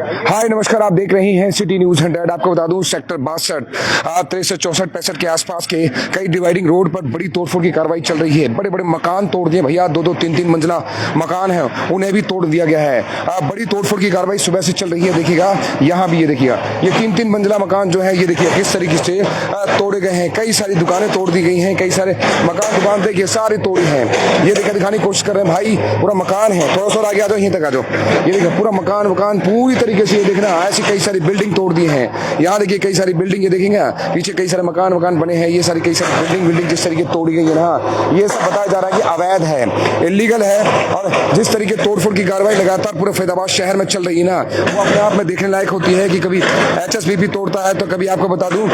हाय नमस्कार, आप देख रहे हैं सिटी न्यूज 100। आपको बता दूं सेक्टर 62, 63, 64, 65 के आसपास के कई डिवाइडिंग रोड पर बड़ी तोड़फोड़ की कार्रवाई चल रही है। बड़े बड़े मकान तोड़ दिए भैया, 2-2, 3-3 मंजिला मकान है, उन्हें भी तोड़ दिया गया है। बड़ी तोड़फोड़ की कार्रवाई सुबह से चल रही है। देखिएगा यहाँ भी, ये देखिएगा, ये 3-3 मंजिला मकान जो है, ये देखिए किस तरीके से तोड़े गए हैं। कई सारी दुकानें तोड़ दी गई हैं, कई सारे दुकान देखिए सारे तोड़ी हैं। ये देखिए दिखाने की कोशिश कर रहे हैं भाई, पूरा मकान है। थोड़ा सा आगे आ जाओ, यहीं तक आ जाओ। ये देखिए पूरा मकान पूरी तरीके से, ये देखना ऐसी कई सारी बिल्डिंग तोड़ दी हैं। यहाँ देखिए कई सारी बिल्डिंग, ये देखेंगे पीछे कई सारे मकान बने हैं। ये सारी कई सारी बिल्डिंग जिस तरीके तोड़ी गई है ना, ये सब बताया जा रहा है कि अवैध है, इलीगल है। और जिस तरीके तोड़फोड़ की कार्रवाई लगातार पूरे फैजाबाद शहर में चल रही है ना, वो अपने आप में देखने लायक होती है कि कभी HSBP तोड़ता है, तो कभी आपको बता दूं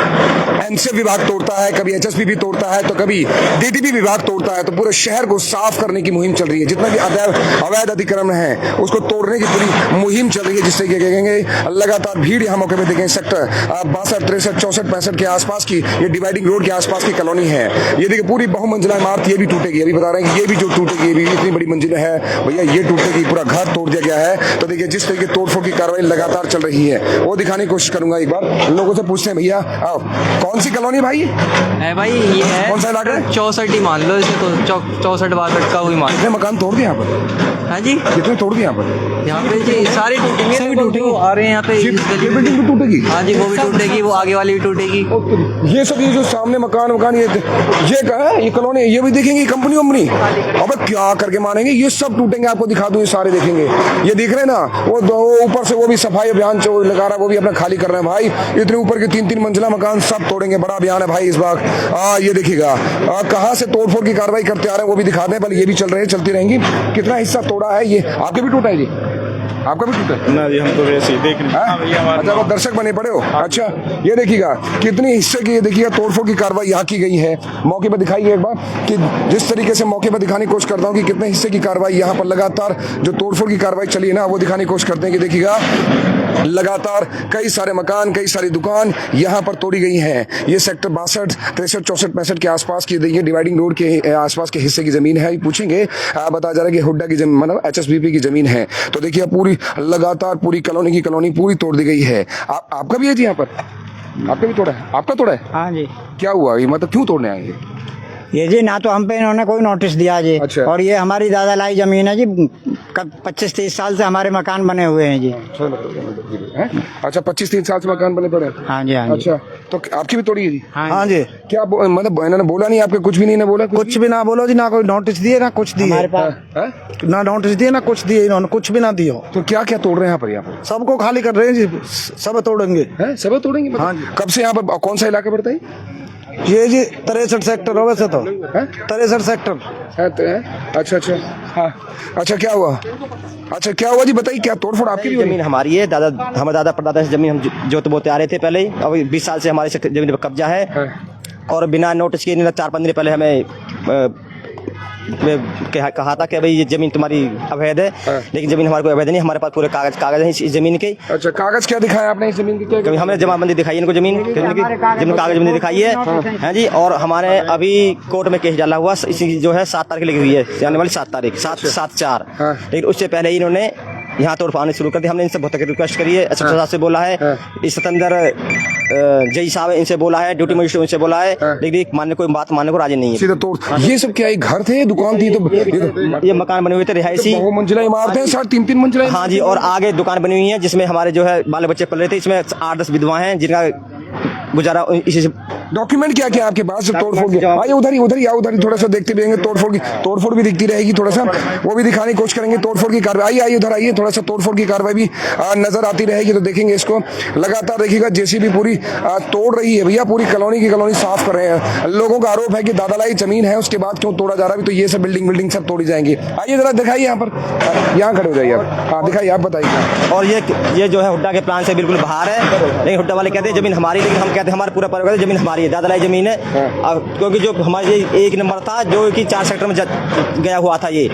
NCF विभाग तोड़ता है, कभी HSBP तोड़ता है, तो कभी DTP विभाग तोड़ता है। तो पूरे शहर को साफ करने की मुहिम चल रही है। जितना भी अवैध अतिक्रमण है उसको तोड़ने की पूरी मुहिम चल रही है। जिससे कहेंगे लगातार भीड़ यहाँ मौके पे देखें। सेक्टर 62, 63, 64, 65 के आसपास की, ये डिवाइडिंग रोड के आसपास की कॉलोनी है। ये देखिए पूरी बहुमंजिला इमारत, ये भी टूटेगी। अभी बता रहे हैं कि ये भी जो टूटेगी, ये भी इतनी बड़ी मंजिलें है भैया, ये टूटेगी। पूरा घर तोड़ दिया गया है। तो देखिए जिस तरीके तोड़फोड़ की कार्रवाई लगातार चल रही है, वो दिखाने की कोशिश करूंगा। एक बार लोगों से पूछते हैं, भैया आओ, कौन सी कॉलोनी भाई है भाई? ये है कौन सा इलाका है? 64 ही मान लो इसे, तो 64-62 का वही मान। कितने मकान तोड़ दिए यहाँ पर? हाँ जी, कितने तोड़ दिए यहाँ पर? यहाँ पे जी सारी टूटेंगे, सभी टूटेंगे। आ रहे हैं यहाँ पे, ये बिल्डिंग भी टूटेगी? हाँ जी, वो भी टूटेगी, वो आगे वाली भी टूटेगी। ये सब, ये जो सामने मकान ये क्या है? ये कॉलोनी, ये भी देखेंगे कंपनी वंपनी। अबे क्या करके मानेंगे, ये सब टूटेंगे। आपको दिखा दूं, ये सारे देखेंगे। ये दिख रहे हैं ना, वो ऊपर से वो भी सफाई अभियान लगा रहा है, वो भी अपना खाली कर रहे हैं भाई। इतने ऊपर के 3-3 मंजिला मकान सब तोड़ेंगे। बड़ा अभियान है भाई इस बार। ये देखिएगा कहाँ से तोड़फोड़ की कार्रवाई करते आ रहे हैं, वो भी दिखा दें। ये भी चलती रहेंगी। कितना हिस्सा तोड़ा है? ये आपके भी टूटा है जी? आपका भी टूटा है ना जी? हम तो वैसे ही देख रहे हैं। अच्छा, वो दर्शक बने पड़े हो? अच्छा, ये देखिएगा कितनी हिस्से की, ये देखिएगा तोड़फोड़ की कार्रवाई यहाँ की गई है। मौके पर दिखाइए एक बार कि जिस तरीके से मौके पर दिखाने की कोशिश करता हूँ कि कितने हिस्से की कार्रवाई यहाँ पर लगातार जो तोड़फोड़ की कार्रवाई चली है ना, वो दिखाने की कोशिश करते हैं कि देखिएगा लगातार कई सारे मकान, कई सारी दुकान यहाँ पर तोड़ी गई हैं। ये सेक्टर 62, 63, 64, 65 के आसपास की देखिए डिवाइडिंग रोड के आसपास के हिस्से की जमीन है। पूछेंगे, बताया जा रहा है कि हुड्डा की जमीन, मतलब HSBP की जमीन है। तो देखिए पूरी लगातार पूरी कॉलोनी पूरी तोड़ दी गई है। आपका भी है जी यहाँ पर? आपका भी तोड़ा है? आपका तोड़ा है? हाँ जी। क्या हुआ, ये मतलब क्यों तोड़ने आए? ये जी ना तो हम पे इन्होंने कोई नोटिस दिया जी। अच्छा। और ये हमारी दादा लाई जमीन है जी, 25-30 साल से हमारे मकान बने हुए हैं जी। अच्छा, 25-30 साल से मकान बने पड़े? हाँ जी, हाँ जी। अच्छा, तो आपकी भी तोड़ी है जी? हाँ जी। क्या मतलब इन्होंने बोला नहीं आपके? कुछ भी नहीं बोला? कुछ भी ना बोलो जी, ना कोई नोटिस दिए ना कुछ दिए। हमारे पास ना नोटिस दिए ना कुछ दिए, इन्होंने कुछ भी ना दियो। तो क्या क्या तोड़ रहे हैं यहाँ पर? सबको खाली कर रहे हैं जी, सब तोड़ेंगे। सब तोड़ेंगे मतलब? हाँ जी। कब से यहाँ पर? कौन सा इलाका पड़ता है ये जी 63 सेक्टर हो वैसे तो। 63 सेक्टर। अच्छा अच्छा, हाँ। अच्छा क्या हुआ? अच्छा क्या हुआ जी, बताइए। क्या तोड़फोड़ आपकी भी हो रही है? जमीन हमारी है, हमारे दादा परदादा से जमीन हम जोत बोते आ रहे थे पहले ही। अब 20 साल से हमारे जमीन पर कब्जा है। और बिना नोटिस के 4-5 दिन पहले हमें कहा था कि भाई ये जमीन तुम्हारी अवैध है। लेकिन जमीन हमारे को अवैध नहीं, हमारे पास पूरे कागज हैं इस जमीन के। अच्छा, कागज क्या दिखाया आपने इस जमीन के? कभी हमने जमाबंदी दिखाई इनको, जमीन की कागजबंदी दिखाई है। हाँ जी। और हमारे अभी कोर्ट में केस डाला हुआ, इसी जो है 7 तारीख लिखी हुई है, आने वाली 7 तारीख, 7/4। लेकिन उससे पहले ही इन्होंने यहाँ तोड़ पाने शुरू कर दिया। हमने इनसे बहुत रिक्वेस्ट करी है, एसपी साहब से बोला है, इस सतंदर जय साहब इनसे बोला है, ड्यूटी मजिस्ट्रेट इनसे बोला है, लेकिन कोई बात मानने को राजी नहीं है। सीधा तोड़। ये सब क्या, घर थे, दुकान थी? तो ये मकान बने हुए थे रिहायशी, मंजिला इमारत है, 3-3 मंजिला। हाँ जी। और आगे दुकान बनी हुई है जिसमें हमारे जो है बाल बच्चे पल रहे थे। इसमें 8-10 विधवा हैं जिनका गुजारा इसी से। डॉक्यूमेंट क्या क्या आपके पास? तोड़फोड़ की आइए, उधर ही थोड़ा सा देखते रहेंगे। तोड़फोड़ भी दिखती रहेगी, थोड़ा सा वो भी दिखाने की कोशिश करेंगे। तोड़फोड़ की कार्रवाई, आइए उधर आइए, थोड़ा सा तोड़फोड़ की कार्रवाई भी नजर आती रहेगी। तो देखेंगे इसको लगातार। देखिएगा JCB पूरी तोड़ रही है भैया, पूरी कॉलोनी साफ कर रहे हैं। लोगों का आरोप है कि दादालाई जमीन है, उसके बाद क्यों तोड़ा जा रहा है? तो ये सब बिल्डिंग सब तोड़ी जाएंगी। आइए जरा दिखाइए यहाँ पर, यहाँ खड़े हो जाइए आप। हाँ दिखाइए, आप बताइए। और ये जो है हुड्डा के प्लान से बिल्कुल बाहर है। लेकिन हुड्डा वाले कहते हैं जमीन हमारी, लेकिन हम कहते हैं हमारा पूरा परिवार जमीन हमारी है, दादालाई जमीन है। क्योंकि जो हमारे 1 नंबर था, जो कि 4 सेक्टर में गया हुआ था, ये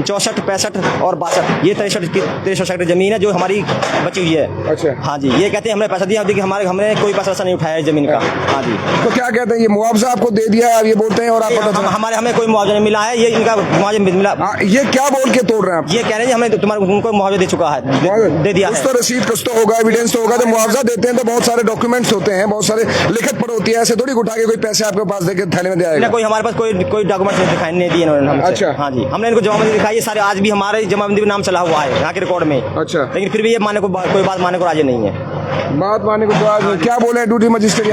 64, 65 और 62 ये 63 सेक्टर जमीन है जो हमारी बची हुई है। अच्छा। हाँ जी, ये कहते हैं हमने पैसा दिया, देखिए हमने कोई पैसा नहीं उठाया है जमीन का। हाँ जी, तो क्या कहते हैं, ये मुआवजा आपको दे दिया है, अब ये बोलते हैं और आप पता चला हमें कोई मुआवजा नहीं मिला है, ये इनका मुआवजा मिला। ये क्या बोल के तोड़ रहे हैं आप? ये कह रहे हैं हमें तुम्हारे उनको मुआवजा दे चुका है, दे दिया कुछ है। तो रसीद, कुछ तो होगा, एविडेंस तो होगा। जब मुआवजा देते हैं तो बहुत सारे डॉक्यूमेंट्स होते हैं, बहुत सारे लिखत पढ़ होती है, ऐसे थोड़ी उठा के कोई पैसे आपके पास देके थैले में दे आएगा। कोई हमारे पास कोई डॉक्यूमेंट नहीं दिखाई नहीं दिए इन्होंने हमसे। अच्छा। हाँ जी, हमने इनको जमाबंदी दिखाई है सारे, आज भी हमारे जमाबंदी में नाम चला हुआ है यहाँ के रिकॉर्ड में। अच्छा। लेकिन फिर भी ये कोई बात मानने को राजी नहीं है। बात मानने को तो आज क्या बोले ड्यूटी मजिस्ट्रेट?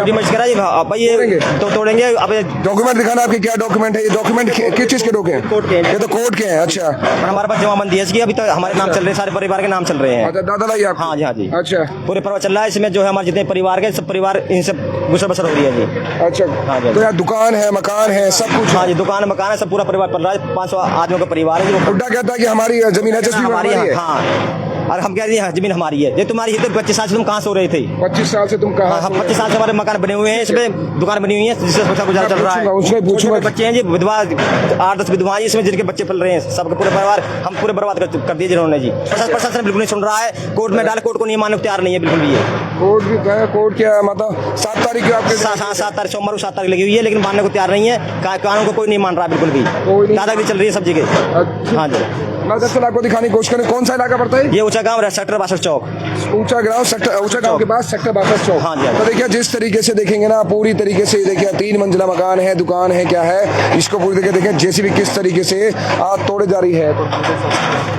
भाई ये तो तोड़ेंगे। अब डॉक्यूमेंट दिखाना, आपके क्या डॉक्यूमेंट है? ये डॉक्यूमेंट किस चीज के डॉक्यूमेंट? कोर्ट के हैं। ये तो कोर्ट के हैं। अच्छा। और हमारे पास जमाबंदी है इसकी, अभी तक हमारे नाम चल रहे हैं, सारे परिवार के नाम चल रहे हैं। अच्छा, दादा लाई आप? हाँ जी, हाँ जी। अच्छा। पूरे परिवार चल रहा है इसमें, जो है हमारे जितने परिवार के सब परिवार इनसे गुजर बसर हो रही है जी। अच्छा। हाँ जी। तो यार दुकान है, मकान है, सब कुछ? हाँ जी, दुकान मकान है, सब पूरा परिवार पल रहा है। 500 आदमियों का परिवार है। बुड्ढा कहता है कि हमारी जमीन है, हमारी है। हाँ, और हम कह रहे हैं जमीन हमारी है, ये तुम्हारी है। तो 25 साल से तुम कहाँ सो रहे थे? 25 साल से तुम कहाँ? हाँ, 25 साल से हमारे मकान बने हुए हैं, इसमें दुकान बनी हुई है जिससे पैसा गुजारा चल रहा है। उसमें पूछूंगा। बच्चे हैं जी, विधवा 8-10 विधवा इसमें जिनके बच्चे पल रहे हैं, सबके पूरे परिवार हम पूरे बर्बाद कर दिए जिन्होंने जी। प्रशासन बिल्कुल नहीं सुन रहा है, कोर्ट में डाले, कोर्ट को नहीं मानने को तैयार नहीं है बिल्कुल भी। ये कोर्ट भी गए, कोर्ट क्या मतलब 7 तारीख को आपके 7 तारीख सोमवार को 7 तारीख लगी हुई है, लेकिन मानने को तैयार नहीं है। कानून को कोई नहीं मान रहा बिल्कुल भी, दादागिरी चल रही है सब जगह। हाँ जी, मैं दरअसल आपको दिखाने की कोशिश करें। कौन सा इलाका पड़ता है? ये ऊंचा गाँव सेक्टर 62 चौक। ऊंचा गांव के बाद सेक्टर 62 चौक। हाँ जी। तो देखिए जिस तरीके से देखेंगे ना, पूरी तरीके से देखिए 3 मंजिला मकान है, दुकान है, क्या है, इसको पूरी तरीके देखें जेसीबी किस तरीके से तोड़े जा रही है।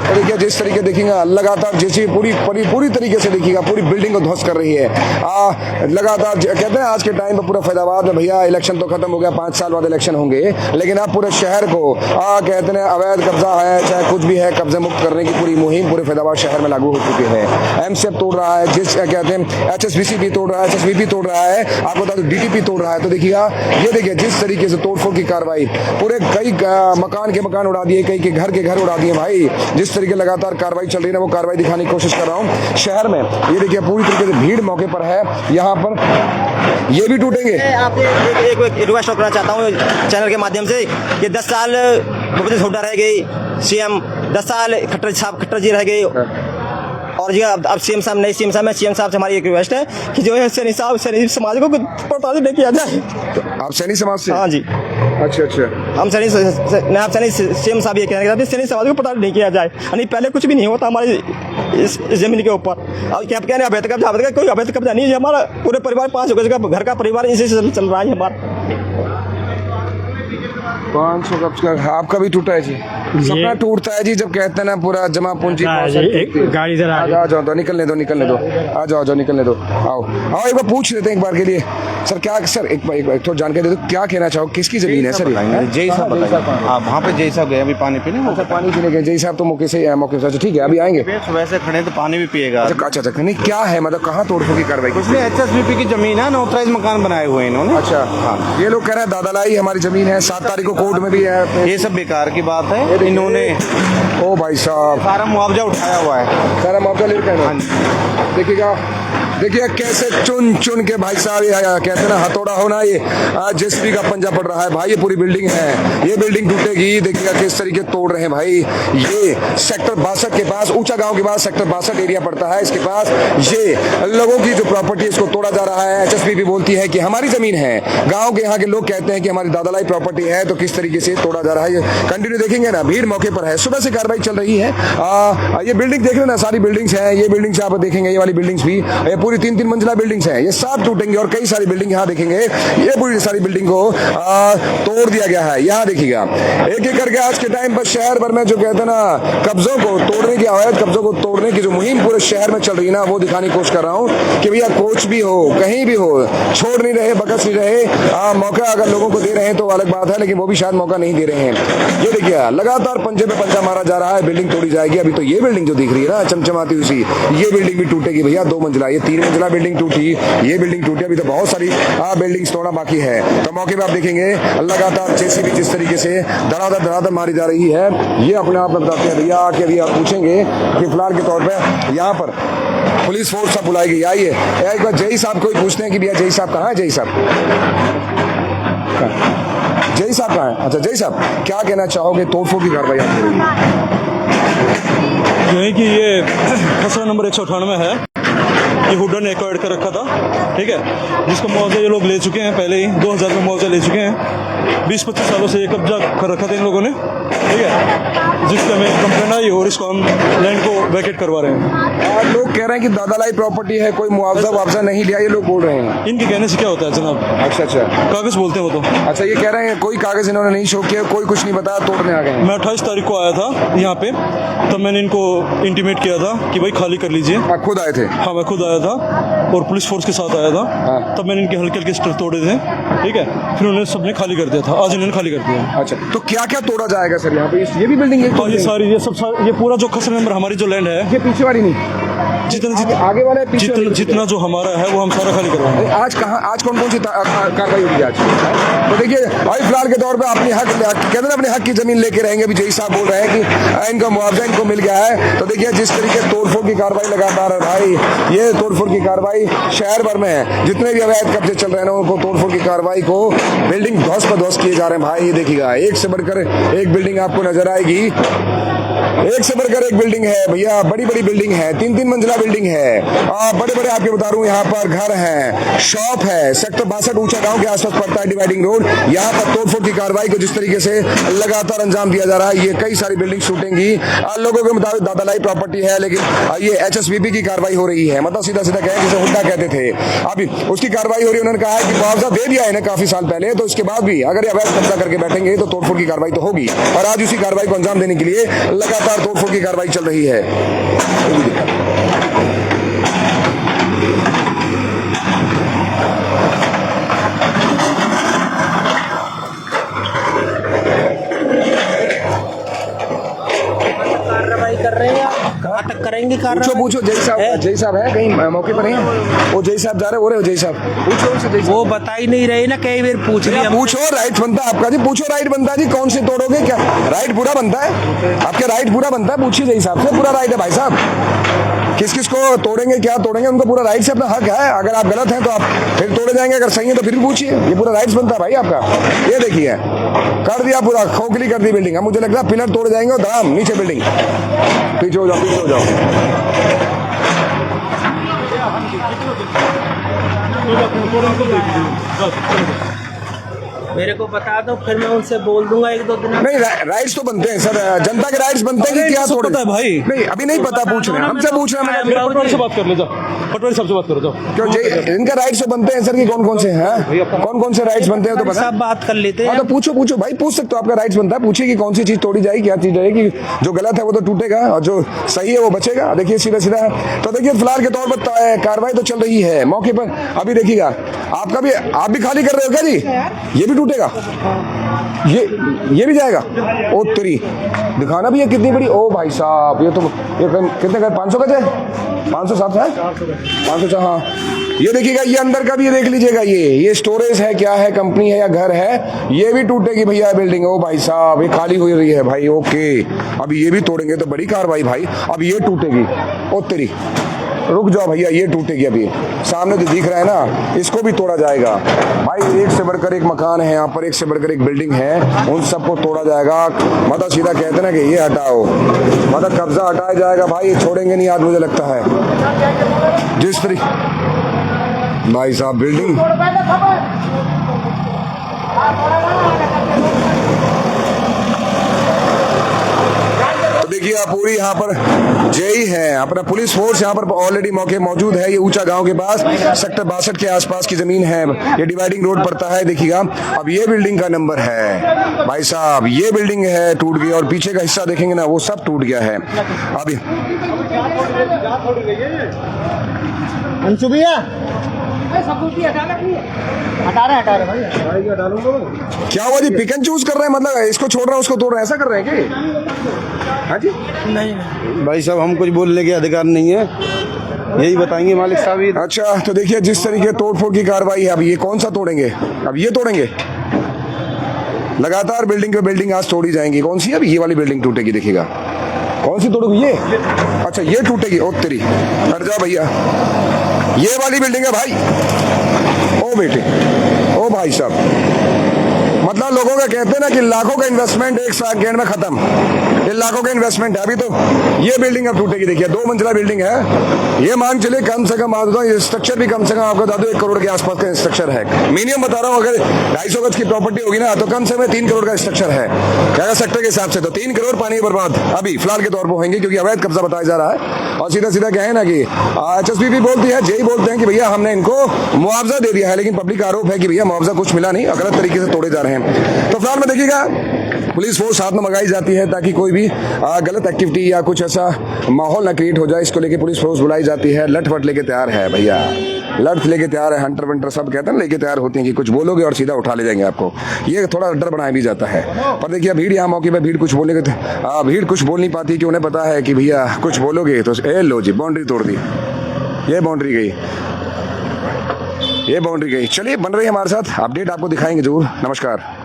तो देखिए जिस तरीके देखेंगे लगातार जेसीबी पूरी तरीके से देखिएगा, पूरी बिल्डिंग को ध्वस्त कर रही है। लगातार कहते हैं आज के टाइम पर पूरा फैजाबाद में भैया इलेक्शन तो खत्म हो गया, 5 साल बाद इलेक्शन होंगे, लेकिन अब पूरे शहर को कहते हैं अवैध कब्जा है, चाहे कुछ भी है, कब्जे मुक्त करने की पूरी मुहिम पूरे फैजाबाद शहर में लागू हो चुकी है। एमसीएफ तोड़ रहा है, जिस कहते हैं एचएसबीसी भी तोड़ रहा है, एचएसबीपी तोड़ रहा है, आपको बता दो डीटीपी तोड़ रहा है। तो देखिएगा, ये देखिए जिस तरीके से तोड़फोड़ की कार्रवाई, पूरे कई मकान के मकान उड़ा दिए, कई के घर उड़ा दिए भाई। जिस तरीके लगातार कार्रवाई चल रही है ना, वो कार्रवाई दिखाने की कोशिश कर रहा हूँ शहर में। ये देखिए पूरी तरीके से भीड़ मौके पर है, यहाँ पर ये भी टूटेंगे। आप एक रिक्वेस्ट करना चाहता हूँ चैनल के माध्यम से कि 10 साल भूपेंद्र हुड्डा रह गई सीएम, 10 साल खट्टर जी रह गए, और जी अब सीएम साहब नए सीएम साहब से हमारी एक रिक्वेस्ट है कि जो है सैनी समाज को प्रताड़ित नहीं किया जाए। तो आप सैनी समाज से? हाँ जी। अच्छा। हम सैनी सीएम साहब ये कहना चाहते हैं सैनी समाज को प्रताड़ित नहीं किया जाए। यानी पहले कुछ भी नहीं होता हमारी इस जमीन के ऊपर। अब क्या कहने अवैध कब्जा, कोई अवैध कब्जा नहीं है। हमारा पूरे परिवार 5 घर का परिवार इसी से चल रहा है हमारा। 500 कब्जा आपका भी टूटा है जी? सपना टूटता है जी जब कहते हैं ना पूरा जमा पूंजी गाड़ी इधर आ जाओ, तो निकलने दो, आ जाओ, निकलने दो, आओ एक बार पूछ लेते हैं एक बार के लिए। सर क्या सर एक थोड़ा जानकारी दे दो, क्या कहना चाहो, किसकी जमीन है सर? जय साहब बताइए। आप वहाँ पे जय साहब गए अभी पानी पीने? पानी पीने गए जय साहब, तो मौके से ठीक है, अभी आएंगे। वैसे खड़े तो पानी भी पिएगा। अच्छा, नहीं क्या है मतलब कहाँ तोड़फोड़ की कार्रवाई? उसमें एचएसबीपी की जमीन है, अनऑथराइज मकान बनाए हुए हैं इन्होंने। अच्छा। हाँ, ये लोग कह रहे हैं दादालाई हमारी जमीन है, 7 तारीख को कोर्ट में भी है। ये सब बेकार की बात है। इन्होंने ओ भाई साहब सारा मुआवजा उठाया हुआ है, सारा मुआवजा लेकर। देखिए कैसे चुन के भाई साहब ये कहते हैं ना हथौड़ा होना, ये जेसीबी का पंजा पड़ रहा है भाई। ये पूरी बिल्डिंग है, ये बिल्डिंग टूटेगी। देखिएगा किस तरीके तोड़ रहे हैं भाई। ये सेक्टर 62 के पास, ऊंचा गांव के पास सेक्टर 62 एरिया पड़ता है, इसके पास ये लोगों की जो प्रॉपर्टी इसको तोड़ा जा रहा है। एचएसपी बोलती है कि हमारी जमीन है, गाँव के यहाँ के लोग कहते हैं कि हमारी दादालाई प्रॉपर्टी है। तो किस तरीके से तोड़ा जा रहा है ये कंटिन्यू देखेंगे ना, भीड़ मौके पर है, सुबह से कार्रवाई चल रही है। ये बिल्डिंग देख रहे ना, सारी बिल्डिंग्स हैं। ये बिल्डिंग्स आप देखेंगे, ये वाली बिल्डिंग्स भी पूरी 3-3 मंजिला बिल्डिंग्स हैं, ये सब टूटेंगे। और कई सारी बिल्डिंग यहाँ देखेंगे, ये पूरी सारी बिल्डिंग को तोड़ दिया गया है। यहाँ देखिएगा एक एक करके आज के टाइम पर शहर भर में जो कहते हैं ना कब्जों को तोड़ने की, अवैध कब्जों को तोड़ने की जो मुहिम पूरे शहर में चल रही है ना, वो दिखाने की कोशिश कर रहा हूँ कि भैया कोच भी हो, कहीं भी हो, छोड़ नहीं रहे, बकस नहीं रहे। मौका अगर लोगों को दे रहे हैं तो अलग बात है, लेकिन वो भी शायद मौका नहीं दे रहे हैं। ये देखिए लगातार पंजे पे पंजा मारा जा रहा है, बिल्डिंग तोड़ी जाएगी। अभी तो ये बिल्डिंग जो दिख रही है ना चमचमाती हुई, ये बिल्डिंग भी टूटेगी भैया। 2 मंजिला, ये 3 मंजिला बिल्डिंग टूटी, ये बिल्डिंग टूटी। अभी तो बहुत सारी बिल्डिंग्स तोड़ना बाकी है। तो मौके पे आप देखेंगे लगातार जेसीबी जिस तरीके से धड़ाधड़ मारी जा रही है। ये अपने आप में बताते हैं भैया कि अभी आप पूछेंगे कि फिलहाल के तौर पे यहाँ पर पुलिस फोर्स सब बुलाई गई। आइए एक बार जय साहब को ही पूछते हैं कि भैया जय साहब कहाँ है? जय साहब जय साहब कहाँ है? अच्छा जय साहब, क्या कहना चाहोगे तोड़फोड़ की कार्रवाई आप हो रही है? यही कि ये खसरा नंबर 198 है, ये हुडा ने एक्वायर्ड कर रखा था, ठीक है, जिसका मुआवजा ये लोग ले चुके हैं पहले ही, 2000 का मुआवजा ले चुके हैं। 20-25 सालों से ये कब्जा कर रखा था इन लोगों ने, ठीक है, जिससे हमें कंप्लेंट आई और इसको हम लैंड को वैकेट करवा रहे हैं। लोग कह रहे हैं कि दादालाई प्रॉपर्टी है, कोई मुआवजा नहीं लिया, ये लोग बोल रहे हैं। इनके कहने से क्या होता है जनाब, अच्छा अच्छा कागज बोलते हैं वो तो। अच्छा, ये कह रहे हैं कोई कागज इन्होंने नहीं शो किया, कोई कुछ नहीं बताया, तोड़ने आ गए हैं। मैं 28 तारीख को आया था यहाँ पे, तब मैंने इनको इंटीमेट किया था कि भाई खाली कर लीजिए। आप खुद आए थे? हाँ, मैं खुद आया था और पुलिस फोर्स के साथ आया था। तब मैंने इनके हल्के हल्के स्टर तोड़े थे, ठीक है, फिर उन्होंने सबने खाली कर दिया था, आज इन्होंने खाली कर दिया। अच्छा, तो क्या क्या तोड़ा जाएगा सर यहाँ पे? ये भी बिल्डिंग है? हाँ, ये सारी, ये सब, ये पूरा जो खसरा नंबर हमारी जो लैंड है, ये पीछे वाली नहीं, आगे वाला है, पीछे वाली? जितना जो हमारा है वो हम सारा खाली करवाएंगे। आज कहाँ, आज कौन कौन सी कार्रवाई होगी आज? तो देखिए भाई, फिलहाल के तौर पे अपनी हक कहते हैं अपने हक की जमीन लेके रहेंगे। अभी जय साहब बोल रहे हैं कि इनका मुआवजा इनको मिल गया है। तो देखिए जिस तरीके तोड़फोड़ की कार्रवाई लगातार है भाई, ये तोड़फोड़ की कार्रवाई शहर भर में है, जितने भी अवैध कब्जे चल रहे हैं उनको तोड़फोड़ की कार्रवाई को बिल्डिंग ध्वस्त पर ध्वस्त किए जा रहे हैं भाई। ये देखिएगा, एक से बढ़कर एक बिल्डिंग आपको नजर आएगी, एक से बढ़कर एक बिल्डिंग है भैया, बड़ी बड़ी बिल्डिंग है, 3-3 मंजिला बिल्डिंग है, बड़े बड़े आपके बता रहा हूँ यहाँ पर घर हैं, शॉप है। सेक्टर 62 ऊंचा गांव के आसपास पड़ता है डिवाइडिंग रोड। यहाँ पर तोड़फोड़ की कार्रवाई को जिस तरीके से लगातार अंजाम दिया जा रहा है, ये कई सारी बिल्डिंग शूटिंगी लोगों के मुताबिक दादालाई प्रॉपर्टी है, लेकिन ये HSBB की कार्रवाई हो रही है, मतलब सीधा सीधा कहें जिसे हुड्डा कहते थे, अभी उसकी कार्रवाई हो रही है। उन्होंने कहा है कि मुआवजा दे दिया है इन्हें काफी साल पहले, तो इसके बाद भी अगर ये अवैध कब्जा करके बैठेंगे तो तोड़फोड़ की कार्रवाई तो होगी। और आज उसी कार्रवाई को अंजाम देने के लिए लगातार तोड़फोड़ की कार्रवाई चल रही है। कार्रवाई कर रहे हैं, कहाँ तक करेंगे कार्रवाई? पूछो जय साहब है कहीं मौके पर हैं? वो जय साहब जा रहे हो रहे हो? जय साहब पूछो उनसे, जय साहब वो बता ही नहीं रहे ना, कई बार पूछ लिया। पूछो, राइट बनता है आपका जी, पूछो, राइट बनता है जी। कौन से तोड़ोगे? क्या राइट पूरा बनता है आपके? राइट पूरा बनता है, पूछिए जय साहब से, पूरा राइट है भाई साहब। किस किस को तोड़ेंगे, क्या तोड़ेंगे, उनको पूरा राइट से अपना हक है। अगर आप गलत हैं तो आप फिर तोड़े जाएंगे, अगर सही है तो फिर भी पूछिए, ये पूरा राइट्स बनता है भाई आपका। ये देखिए, कर दिया पूरा, खोखली कर दी बिल्डिंग। मुझे लगता है पिलर तोड़ जाएंगे और धड़ाम नीचे बिल्डिंग। पीछे हो जाओ, पीछे हो जाओ। मेरे को बता दो, फिर मैं उनसे बोल दूंगा 1-2 दिन। नहीं, राइट्स तो बनते हैं सर, जनता के राइट्स बनते हैं कि क्या तोड़े? पता है भाई, नहीं अभी नहीं पता, पूछ रहे हैं हमसे, पूछ रहे हैं। पटवारी से बात कर ले, जाओ पटवारी साहब से बात करो, जाओ। क्यों इनका राइट्स तो बनते हैं सर कि कौन कौन से हैं, कौन कौन से राइट्स बनते हैं तो बता। सब बात कर लेते हैं। हाँ तो पूछो भाई, पूछ सकते हो, आपका राइट्स बनता है, पूछिए कि कौन सी चीज तोड़ी जाएगी, क्या चीज रहेगी। जो गलत है वो तो टूटेगा और जो सही है वो बचेगा। देखिए सीधा सीधा। तो देखिए फिलहाल के तौर पर कार्रवाई तो चल रही है मौके पर। अभी देखिएगा, आपका भी, आप भी खाली कर रहे हो क्या जी? ये भी टूटेगा, ये भी जाएगा। ओ तेरी, दिखाना भी है कितनी बड़ी। ओ भाई साहब, ये तो ये कितने का 500 गज है? 500-700 है? 500। हाँ, ये देखिएगा, ये अंदर का भी ये देख लीजिएगा, ये स्टोरेज है, क्या है, कंपनी है या घर है, ये भी टूटेगी भैया बिल्डिंग। ओ भाई साहब, ये खाली हो रही है भाई। ओके, अभी ये भी तोड़ेंगे तो बड़ी कार्रवाई भाई। अब ये टूटेगी। ओ तेरी, रुक जाओ भैया, ये टूटेगी। अभी सामने जो दिख रहा है ना, इसको भी तोड़ा जाएगा भाई। एक से बढ़कर एक मकान है यहाँ पर, एक से बढ़कर एक बिल्डिंग है, उन सबको तोड़ा जाएगा। मतलब सीधा कहते ना कि ये हटाओ, मतलब कब्जा हटाया जाएगा भाई, ये छोड़ेंगे नहीं आज, मुझे लगता है। जिस तरीके भाई साहब बिल्डिंग, देखिए आप पूरी यहाँ पर जेई है, अपना पुलिस फोर्स यहाँ पर ऑलरेडी मौके मौजूद है। ये ऊंचा गांव के पास सेक्टर 62 के आसपास की जमीन है, ये डिवाइडिंग रोड पड़ता है। देखिएगा, अब ये बिल्डिंग का नंबर है भाई साहब, ये बिल्डिंग है टूट गई, और पीछे का हिस्सा देखेंगे ना वो सब टूट गया है। अभी अंशु भैया हटा रहे भाई, क्या हुआ जी? पिक एंड चूज कर रहे हैं, मतलब इसको छोड़ रहे हैं उसको तोड़ रहे हैं, ऐसा कर रहे हैं क्या? हाँ जी, नहीं भाई साहब, हम कुछ बोलने के अधिकार नहीं है, यही बताएंगे मालिक साहब ही। अच्छा, तो देखिए जिस तरीके तोड़फोड़ की कार्रवाई है, अब ये कौन सा तोड़ेंगे? अब ये तोड़ेंगे, लगातार बिल्डिंग पे बिल्डिंग आज तोड़ी जाएंगी। कौन सी? अब ये वाली बिल्डिंग टूटेगी, देखिएगा। कौन सी तोड़ोगी? ये, अच्छा ये टूटेगी। ओ तेरी, हट जा भैया, ये वाली बिल्डिंग है भाई। ओ बेटे, ओ भाई साहब, मतलब लोगों का कहते हैं ना कि लाखों का इन्वेस्टमेंट एक सेकंड में खत्म। ये लाखों का इन्वेस्टमेंट है। अभी तो ये बिल्डिंग अब टूटेगी, देखिए 2 मंजिला बिल्डिंग है। ये मान चलिए कम से कम आप ये स्ट्रक्चर भी कम से कम आपको बता दो 1 करोड़ के आसपास का स्ट्रक्चर है। मिनिमम बता रहा हूँ, अगर 250 गज की प्रॉपर्टी होगी ना तो कम से कम 3 करोड़ का स्ट्रक्चर है। क्या सेक्टर के हिसाब से तो 3 करोड़ पानी बर्बाद अभी फिलहाल के तौर पर होंगे, क्योंकि अवैध कब्जा बताया जा रहा है। और सीधा सीधा क्या है ना कि HSBB बोलती है, जेई बोलते हैं कि भैया हमने इनको मुआवजा दे दिया है, लेकिन पब्लिक आरोप है कि भैया मुआवजा कुछ मिला नहीं, गलत तरीके से तोड़े जा रहे हैं। तो फिलहाल में देखिएगा पुलिस फोर्स साथ में मंगाई जाती है ताकि कोई भी गलत एक्टिविटी या कुछ ऐसा माहौल ना क्रिएट हो जाए। इसको लेके पुलिस फोर्स बुलाई जाती है। लठ वट लेके तैयार है भैया, लठ लेके तैयार है। हंटर वंटर सब कहते हैं लेके तैयार होती हैं कि कुछ बोलोगे और सीधा उठा ले जाएंगे आपको। ये थोड़ा डर बनाया भी जाता है। पर देखिए भीड़ यहाँ मौके पर भीड़ कुछ बोलने के भीड़ कुछ बोल नहीं पाती, कि उन्हें पता है कि भैया कुछ बोलोगे तो ए लो जी बाउंड्री तोड़ दी, ये बाउंड्री गई, ये बाउंड्री गई। चलिए बन रही है हमारे साथ, अपडेट आपको दिखाएंगे जरूर। नमस्कार।